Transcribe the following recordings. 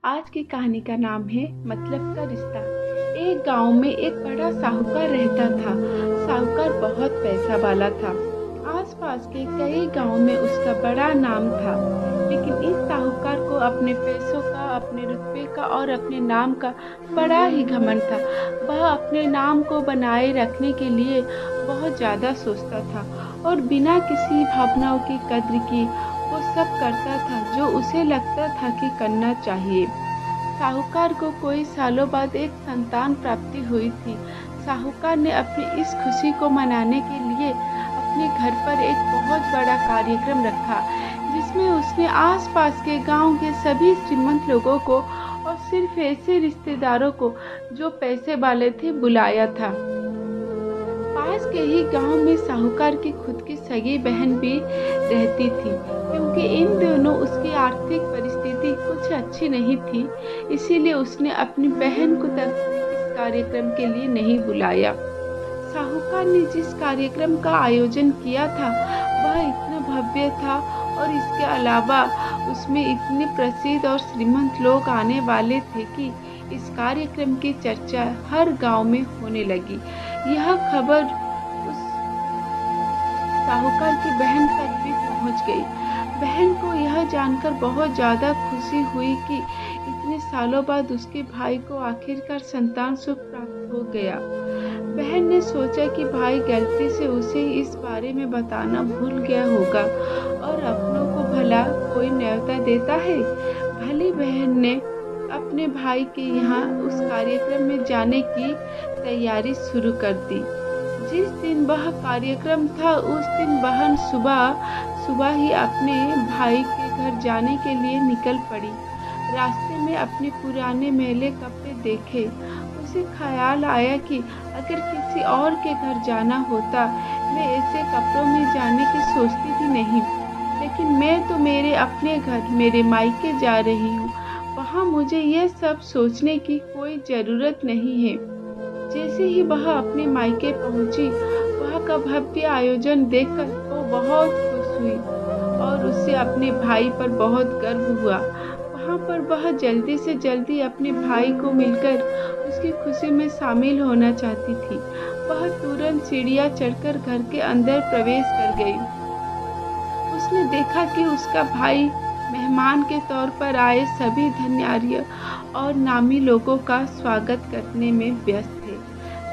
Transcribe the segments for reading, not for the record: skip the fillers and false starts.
आज की कहानी का नाम है मतलब का रिश्ता। एक गांव में एक बड़ा साहूकार रहता था। साहूकार बहुत पैसा वाला था। आसपास के कई गांव में उसका बड़ा नाम था। लेकिन इस साहूकार को अपने पैसों का, अपने रुतबे का और अपने नाम का बड़ा ही घमंड था। वह अपने नाम को बनाए रखने के लिए बहुत ज़्यादा सोचता था और बिना किसी भावनाओं की कद्र की वो सब करता था जो उसे लगता था कि करना चाहिए। साहूकार को कोई सालों बाद एक संतान प्राप्ति हुई थी। साहूकार ने अपनी इस खुशी को मनाने के लिए अपने घर पर एक बहुत बड़ा कार्यक्रम रखा, जिसमें उसने आसपास के गांव के सभी श्रीमंत लोगों को और सिर्फ ऐसे रिश्तेदारों को जो पैसे वाले थे बुलाया था। पास के ही गांव में साहूकार की खुद की सगी बहन भी रहती थी। क्योंकि इन दोनों उसकी आर्थिक परिस्थिति कुछ अच्छी नहीं थी, इसीलिए उसने अपनी बहन को तक इस कार्यक्रम के लिए नहीं बुलाया। साहूकार ने जिस कार्यक्रम का आयोजन किया था वह इतना भव्य था और इसके अलावा उसमें इतने प्रसिद्ध और श्रीमंत लोग आने वाले थे कि इस कार्यक्रम की चर्चा हर गांव में होने लगी। यह खबर उस साहूकार की बहन तक भी पहुंच गई। बहन को यह जानकर बहुत ज़्यादा खुशी हुई कि इतने सालों बाद उसके भाई को आखिरकार संतान सुख प्राप्त हो गया। बहन ने सोचा कि भाई गलती से उसे इस बारे में बताना भूल गया होगा और अपनों को भला कोई न्योता देता है। भली बहन ने अपने भाई के यहाँ उस कार्यक्रम में जाने की तैयारी शुरू कर दी। जिस दिन वह कार्यक्रम था उस दिन बहन सुबह सुबह ही अपने भाई के घर जाने के लिए निकल पड़ी। रास्ते में अपने पुराने मैले कपड़े देखे। उसे ख्याल आया कि अगर किसी और के घर जाना होता मैं ऐसे कपड़ों में जाने की सोचती भी नहीं, लेकिन मैं तो मेरे अपने घर, मेरे मायके जा रही हूँ। वहाँ मुझे यह सब सोचने की कोई ज़रूरत नहीं है। जैसे ही वह अपने मायके पहुंची, वहाँ का भव्य आयोजन देखकर वो बहुत खुश हुई और उससे अपने भाई पर बहुत गर्व हुआ। वहाँ पर वह जल्दी से जल्दी अपने भाई को मिलकर उसकी खुशी में शामिल होना चाहती थी। वह तुरंत सीढ़ियाँ चढ़कर घर के अंदर प्रवेश कर गई। उसने देखा कि उसका भाई मेहमान के तौर पर आए सभी धन्यार्य और नामी लोगों का स्वागत करने में व्यस्त थे।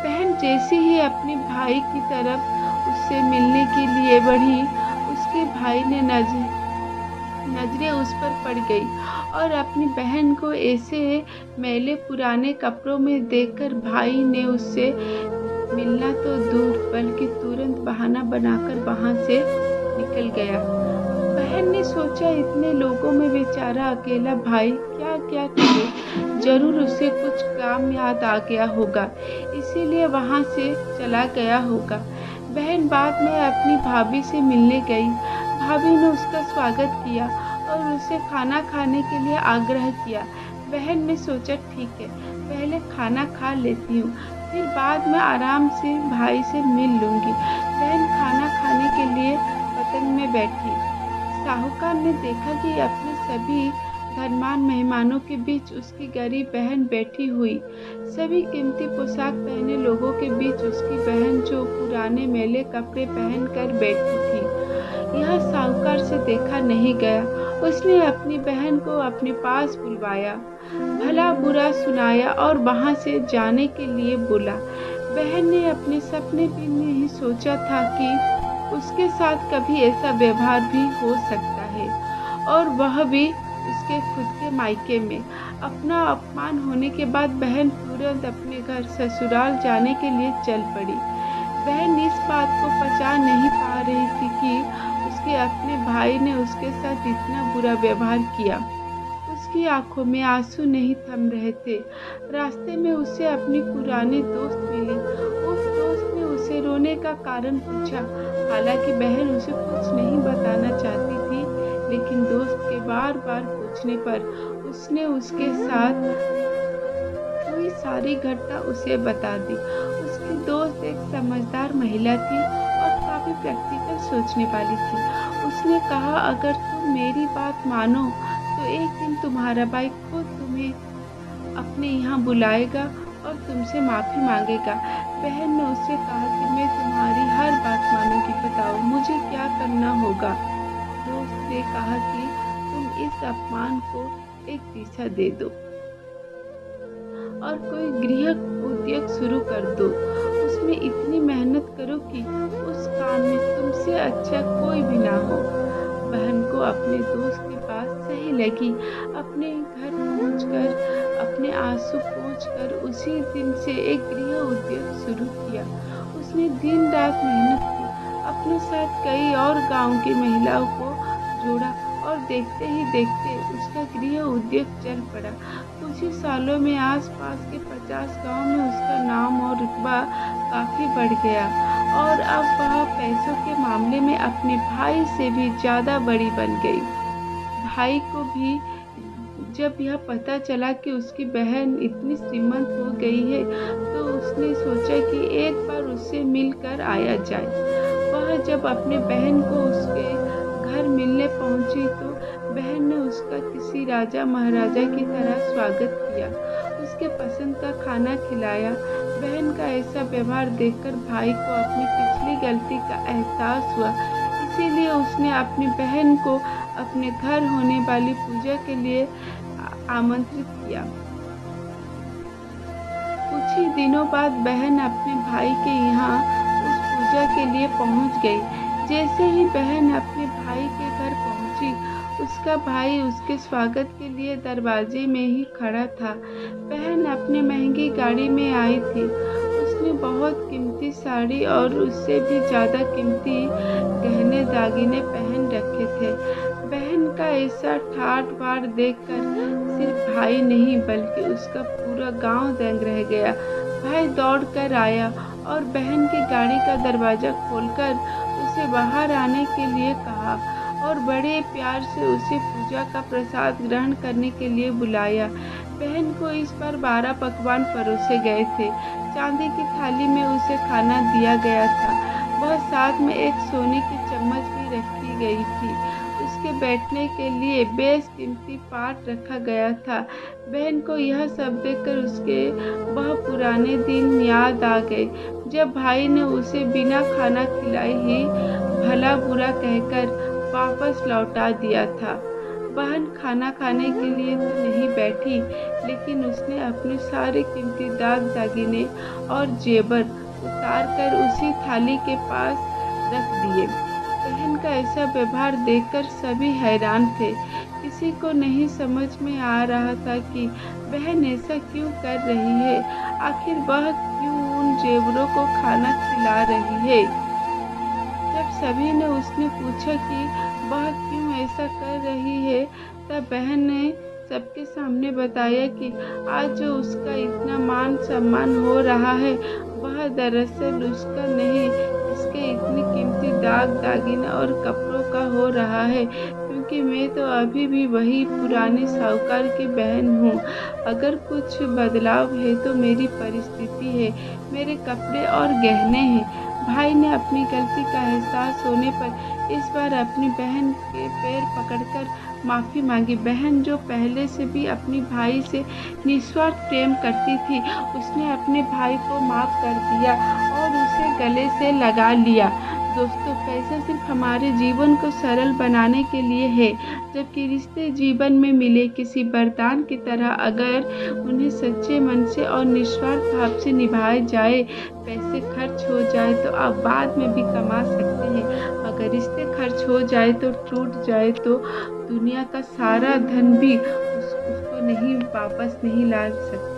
बहन जैसे ही अपने भाई की तरफ उससे मिलने के लिए बढ़ी, उसके भाई ने नजरें उस पर पड़ गई और अपनी बहन को ऐसे मैले पुराने कपड़ों में देखकर भाई ने उससे मिलना तो दूर बल्कि तुरंत बहाना बनाकर वहां से निकल गया। बहन ने सोचा इतने लोगों में बेचारा अकेला भाई क्या क्या करे, जरूर उसे कुछ काम याद आ गया होगा, इसीलिए वहां से चला गया होगा। बहन बाद में अपनी भाभी से मिलने गई। भाभी ने उसका स्वागत किया और उसे खाना खाने के लिए आग्रह किया। बहन ने सोचा ठीक है, पहले खाना खा लेती हूँ, फिर बाद में आराम से भाई से मिल लूँगी। बहन खाना खाने के लिए पतंग में बैठी। साहूकार ने देखा कि अपने सभी धनवान मेहमानों के बीच उसकी गरीब बहन बैठी हुई। सभी कीमती पोशाक पहने लोगों के बीच उसकी बहन जो पुराने मैले कपड़े पहन कर बैठी थी। यह साहूकार से देखा नहीं गया। उसने अपनी बहन को अपने पास बुलवाया, भला बुरा सुनाया और वहां से जाने के लिए बोला। बहन ने अपने सपने भी नहीं सोचा था कि उसके साथ कभी ऐसा व्यवहार भी हो सकता है, और वह भी उसके खुद के मायके में। अपना अपमान होने के बाद बहन तुरंत अपने घर ससुराल जाने के लिए चल पड़ी। बहन इस बात को पचा नहीं पा रही थी कि उसके अपने भाई ने उसके साथ इतना बुरा व्यवहार किया। उसकी आंखों में आंसू नहीं थम रहे थे। रास्ते में उसे अपनी पुरानी दोस्त मिली। उस दोस्त ने उसे रोने का कारण पूछा। हालांकि बहन उसे कुछ नहीं बताना चाहती थी, लेकिन दोस्त के बार बार पूछने पर उसने उसके साथ हुई सारी घटना उसे बता दी। उसकी दोस्त एक समझदार महिला थी और काफी प्रैक्टिकल सोचने वाली थी। उसने कहा अगर तुम मेरी बात मानो तो तो एक दिन तुम्हारा भाई खुद तुम्हें अपने यहाँ बुलाएगा और तुमसे माफ़ी मांगेगा। बहन ने उससे कहा कि मैं तुम्हारी हर बात मानूंगी, बताओ मुझे क्या करना होगा। दोस्त ने कहा कि तुम इस अपमान को एक दिशा दे दो और कोई गृह उद्योग शुरू कर दो। उसमें इतनी मेहनत करो कि उस काम में तुमसे अच्छा कोई भी ना हो। बहन को अपने दोस्त की बात सही लगी। अपने घर पहुंचकर अपने आंसू पोंछकर उसी दिन से एक गृह उद्योग शुरू किया। उसने दिन रात मेहनत की, अपने साथ कई और गांव की महिलाओं को जोड़ा और देखते ही देखते उसका गृह उद्योग चल पड़ा। कुछ ही सालों में आसपास के 50 गांव में उसका नाम और रुतबा काफी बढ़ गया और अब वह पैसों के मामले में अपने भाई से भी ज्यादा बड़ी बन गई। भाई को भी जब यह पता चला कि उसकी बहन इतनी श्रीमंत हो गई है तो उसने सोचा कि एक बार उससे मिलकर आया जाए। वह जब अपने बहन को उसके घर मिलने पहुंची तो बहन ने उसका किसी राजा महाराजा की तरह स्वागत किया, उसके पसंद का खाना खिलाया। बहन का ऐसा व्यवहार देखकर भाई को अपनी पिछली गलती का एहसास हुआ, इसीलिए उसने अपनी बहन को अपने घर होने वाली पूजा के लिए आमंत्रित किया। कुछ ही दिनों बाद बहन अपने भाई के यहाँ उस पूजा के लिए पहुँच गई। जैसे ही बहन अपने भाई के घर पहुंची, उसका भाई उसके स्वागत के लिए दरवाजे में ही खड़ा था। बहन अपनी महंगी गाड़ी में आई थी। उसने बहुत कीमती साड़ी और उससे भी ज्यादा कीमती गहने दागिने पहन रखे थे। बहन का ऐसा ठाट बाट देखकर सिर्फ भाई नहीं बल्कि उसका पूरा गांव दंग रह गया। भाई दौड़ कर आया और बहन की गाड़ी का दरवाजा खोलकर उसे बाहर आने के लिए कहा और बड़े प्यार से उसे पूजा का प्रसाद ग्रहण करने के लिए बुलाया। बहन को इस बार 12 पकवान परोसे गए थे। चांदी की थाली में उसे खाना दिया गया था। वह साथ में एक सोने की चम्मच भी रखी गई थी। उसके बैठने के लिए बेशकीमती पाट रखा गया था। बहन को यह सब देखकर उसके वह पुराने दिन याद आ गए जब भाई ने उसे बिना खाना खिलाए ही भला बुरा कहकर वापस लौटा दिया था। बहन खाना खाने के लिए तो नहीं बैठी, लेकिन उसने अपने सारे कीमती दाग दागिने और जेवर उतार कर उसी थाली के पास रख दिए। बहन का ऐसा व्यवहार देखकर सभी हैरान थे। किसी को नहीं समझ में आ रहा था कि बहन ऐसा क्यों कर रही है। आखिर वह क्यों उन जेवरों को खाना खिला रही है। जब सभी ने उसने पूछा कि वह क्यों ऐसा कर रही है, तब बहन ने सबके सामने बताया कि आज जो उसका इतना मान सम्मान हो रहा है वह दरअसल उसका नहीं, इसके इतनी कीमती दाग दागिने और कपड़ों का हो रहा है, क्योंकि मैं तो अभी भी वही पुरानी साहूकार की बहन हूँ। अगर कुछ बदलाव है तो मेरी परिस्थिति है, मेरे कपड़े और गहने हैं। भाई ने अपनी गलती का एहसास होने पर इस बार अपनी बहन के पैर पकड़कर माफ़ी मांगी। बहन जो पहले से भी अपनी भाई से निस्वार्थ प्रेम करती थी, उसने अपने भाई को माफ़ कर दिया और उसे गले से लगा लिया। दोस्तों, पैसा सिर्फ हमारे जीवन को सरल बनाने के लिए है, जबकि रिश्ते जीवन में मिले किसी वरदान की तरह अगर उन्हें सच्चे मन से और निस्वार्थ भाव से निभाए जाए। पैसे खर्च हो जाए तो आप बाद में भी कमा सकते हैं, अगर रिश्ते खर्च हो जाए तो टूट जाए तो दुनिया का सारा धन भी उसको नहीं वापस नहीं ला सकता।